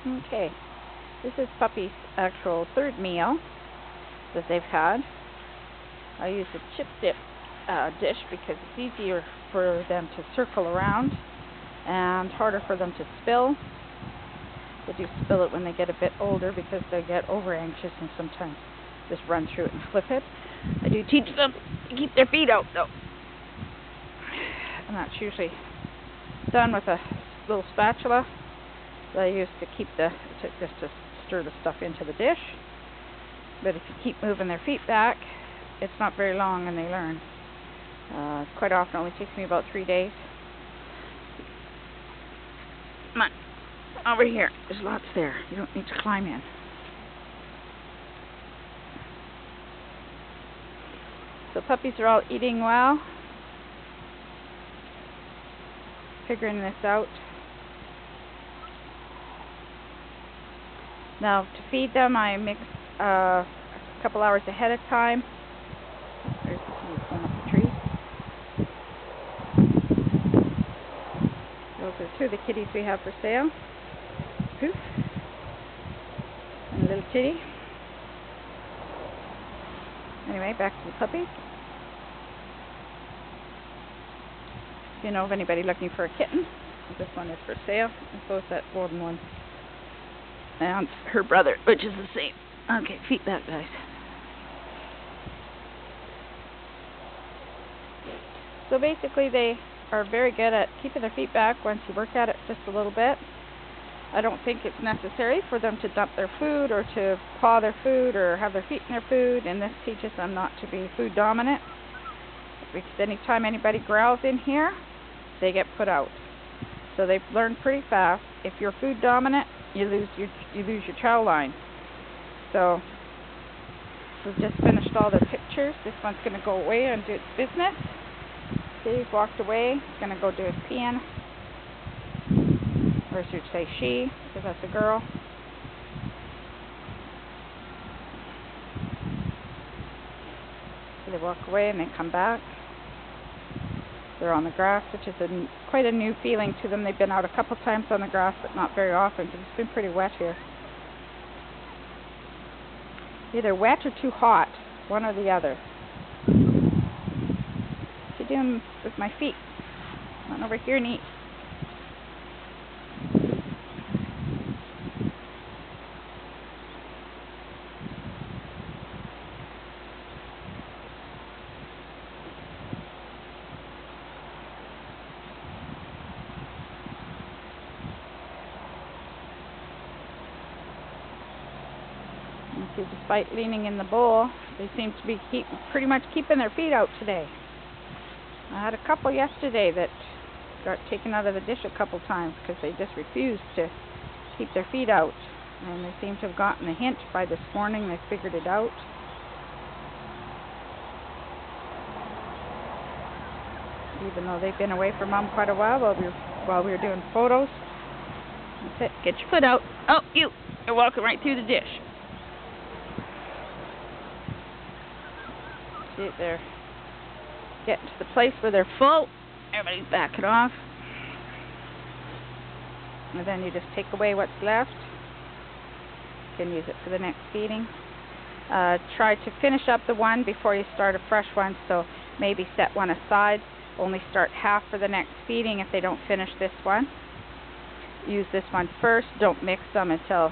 Okay, this is Puppy's actual third meal that they've had. I use a chip dip dish because it's easier for them to circle around and harder for them to spill. They do spill it when they get a bit older because they get over anxious and sometimes just run through it and flip it. I do teach them to keep their feet out though. And that's usually done with a little spatula that I use to keep just to stir the stuff into the dish. But if you keep moving their feet back, it's not very long and they learn. Quite often it only takes me about 3 days. Come on, over here. There's lots there. You don't need to climb in. So puppies are all eating well. Figuring this out. Now to feed them I mix a couple hours ahead of time. There's one up the tree. Those are two of the kitties we have for sale. Poof. And a little kitty. Anyway, back to the puppies. If you know of anybody looking for a kitten, this one is for sale. And so is that golden one. And her brother, which is the same. Okay, feet back, guys. So basically they are very good at keeping their feet back once you work at it just a little bit. I don't think it's necessary for them to dump their food or to paw their food or have their feet in their food, and this teaches them not to be food dominant. Because anytime anybody growls in here, they get put out. So they've learned pretty fast. If you're food dominant, you lose your chow line. So we've just finished all the pictures. This one's going to go away and do its business. He's walked away. He's going to go do his peeing. Or should say she, because that's a girl. So they walk away and they come back. They're on the grass, which is quite a new feeling to them. They've been out a couple times on the grass, but not very often because it's been pretty wet here. Either wet or too hot, one or the other. What you doing with my feet? Come on over here and eat. See, despite leaning in the bowl, they seem to be pretty much keeping their feet out today. I had a couple yesterday that got taken out of the dish a couple times because they just refused to keep their feet out. And they seem to have gotten the hint by this morning. They figured it out. Even though they've been away from Mom quite a while while we were doing photos. That's it. Get your foot out. Oh, you're walking right through the dish. See, they're getting to the place where they're full. Everybody's backing off. And then you just take away what's left. You can use it for the next feeding. Try to finish up the one before you start a fresh one. So maybe set one aside. Only start half for the next feeding if they don't finish this one. Use this one first. Don't mix them until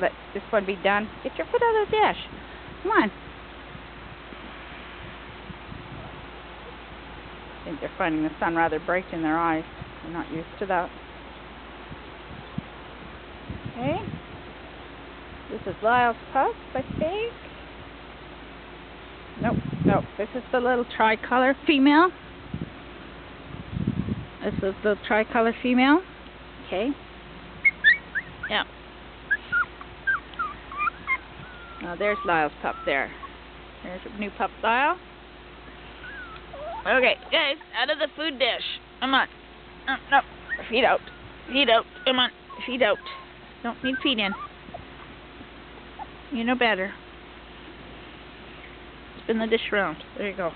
let this one be done. Get your foot out of the dish. Come on. I think they're finding the sun rather bright in their eyes. They're not used to that. Okay. This is Lyle's pup, I think. Nope. This is the little tricolor female. This is the tricolor female. Okay. Yeah. Now there's Lyle's pup there. There's a new pup, Lyle. Okay, guys, out of the food dish. Come on. No. Feet out. Feet out. Come on. Feet out. Don't need feet in. You know better. Spin the dish around. There you go.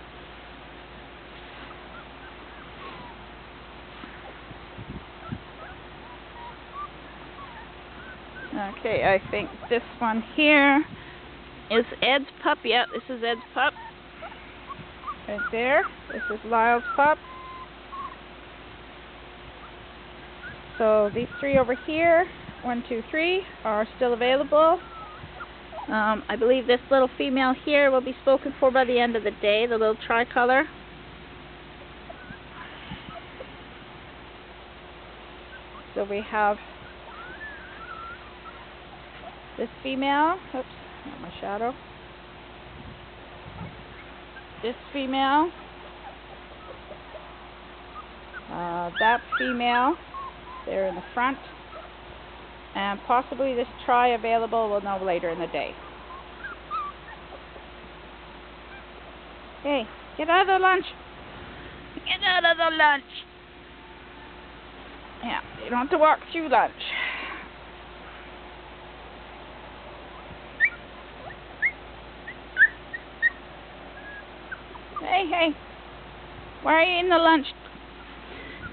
Okay, I think this one here is Ed's pup. Yeah, this is Ed's pup. Right there. This is Lyle's pup. So these three over here, 1, 2, 3, are still available. I believe this little female here will be spoken for by the end of the day, the little tricolor. So we have this female. Oops, not my shadow. This female. That female there in the front. And possibly this tri available, we'll know later in the day. Hey, get out of the lunch. Get out of the lunch. Yeah, you don't have to walk through lunch. Hey, hey. Why are you in the lunch?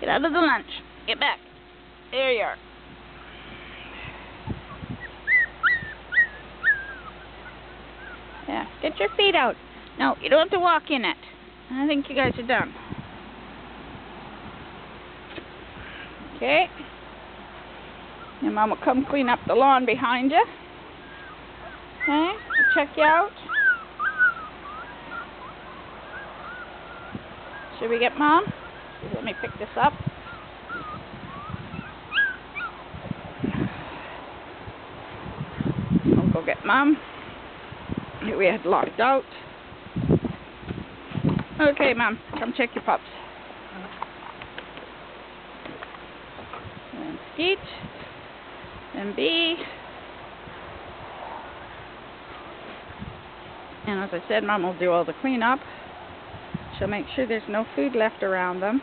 Get out of the lunch. Get back. There you are. Yeah, get your feet out. No, you don't have to walk in it. I think you guys are done. Okay. Your mom will come clean up the lawn behind you. Okay, I'll check you out. Should we get Mom? Let me pick this up. I'll go get Mom. We had locked out. Okay, Mom, come check your pups. And Skeet. And B. And as I said, Mom will do all the cleanup. She'll make sure there's no food left around them.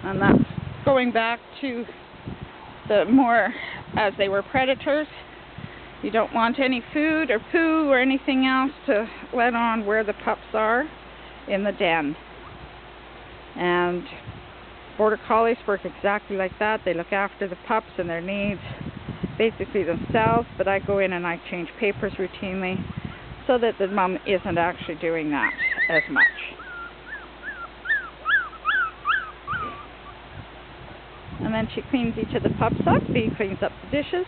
And that's going back to the more as they were predators. You don't want any food or poo or anything else to let on where the pups are in the den. And Border Collies work exactly like that. They look after the pups and their needs basically themselves, but I go in and I change papers routinely so that the mom isn't actually doing that as much. And then she cleans each of the pups up. B cleans up the dishes.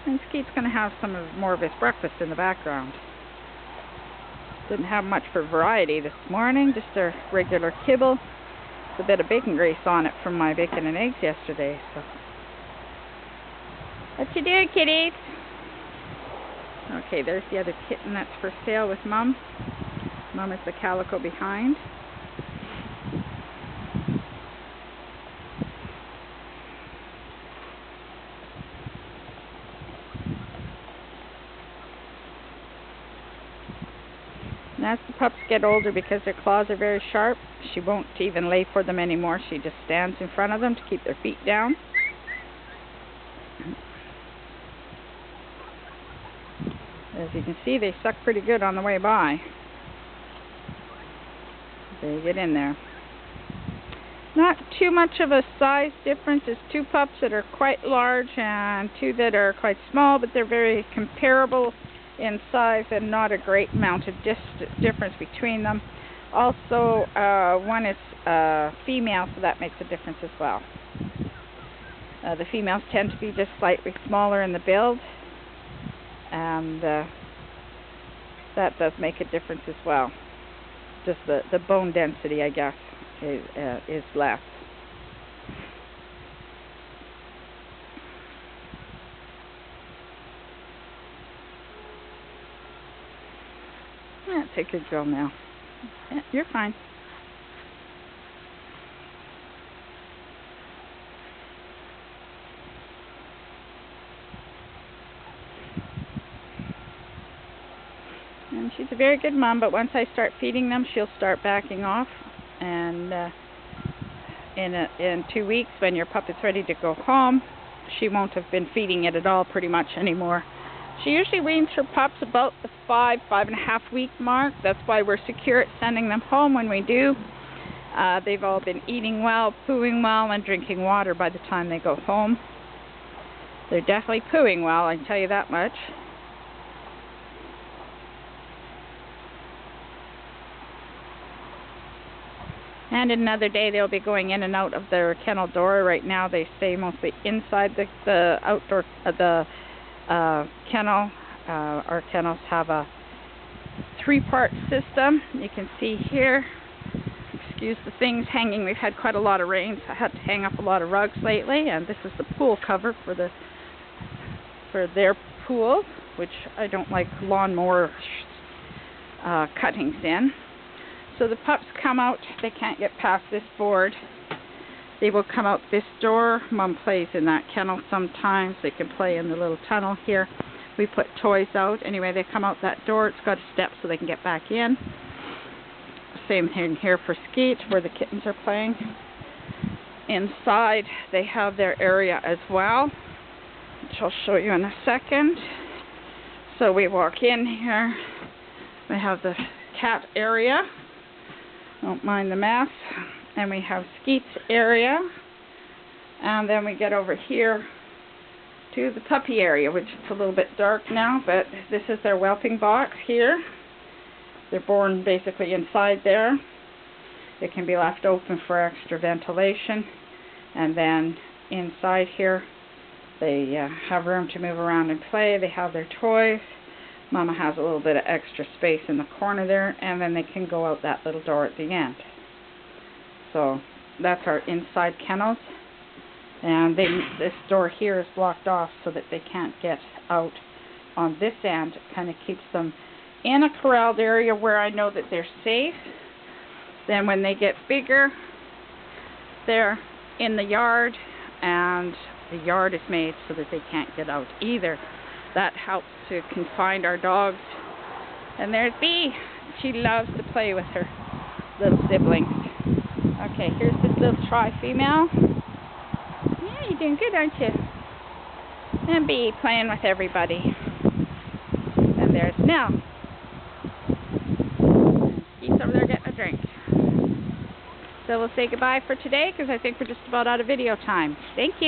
And Skeet's going to have more of his breakfast in the background. Didn't have much for variety this morning, just a regular kibble. With a bit of bacon grease on it from my bacon and eggs yesterday. So, what you doing, kitties? Okay, there's the other kitten that's for sale with Mom. Mom is the calico behind. And as the pups get older, because their claws are very sharp, she won't even lay for them anymore. She just stands in front of them to keep their feet down. As you can see, they suck pretty good on the way by. They get in there. Not too much of a size difference. There's two pups that are quite large and two that are quite small, but they're very comparable in size and not a great amount of difference between them. Also, one is female, so that makes a difference as well. The females tend to be just slightly smaller in the build, and that does make a difference as well. Just the bone density, I guess, is less. That's a good girl now. Yeah, you're fine. And she's a very good mom, but once I start feeding them, she'll start backing off. And in 2 weeks, when your pup is ready to go home, she won't have been feeding it at all pretty much anymore. She usually weans her pups about the 5.5 week mark. That's why we're secure at sending them home when we do. They've all been eating well, pooing well, and drinking water by the time they go home. They're definitely pooing well, I can tell you that much. And another day they'll be going in and out of their kennel door. Right now they stay mostly inside the outdoor kennel. Our kennels have a 3-part system. You can see here. Excuse the things hanging. We've had quite a lot of rain, so I had to hang up a lot of rugs lately. And this is the pool cover for their pool, which I don't like lawnmower cuttings in. So the pups come out. They can't get past this board. They will come out this door. Mom plays in that kennel sometimes. They can play in the little tunnel here. We put toys out. Anyway, they come out that door. It's got a step so they can get back in. Same thing here for Skeet, where the kittens are playing. Inside, they have their area as well, which I'll show you in a second. So we walk in here. We have the cat area. Don't mind the mess. And we have Skeet's area. And then we get over here to the puppy area, which is a little bit dark now, but this is their whelping box here. They're born basically inside there. It can be left open for extra ventilation. And then inside here, they have room to move around and play. They have their toys. Mama has a little bit of extra space in the corner there, and then they can go out that little door at the end. So that's our inside kennels. And this door here is blocked off so that they can't get out on this end. It kind of keeps them in a corralled area where I know that they're safe. Then when they get bigger, they're in the yard, and the yard is made so that they can't get out either. That helps to confine our dogs. And there's Bee. She loves to play with her little siblings. Okay, here's this little tri-female. Yeah, you're doing good, aren't you? And Bee playing with everybody. And there's Nell. He's over there getting a drink. So we'll say goodbye for today because I think we're just about out of video time. Thank you.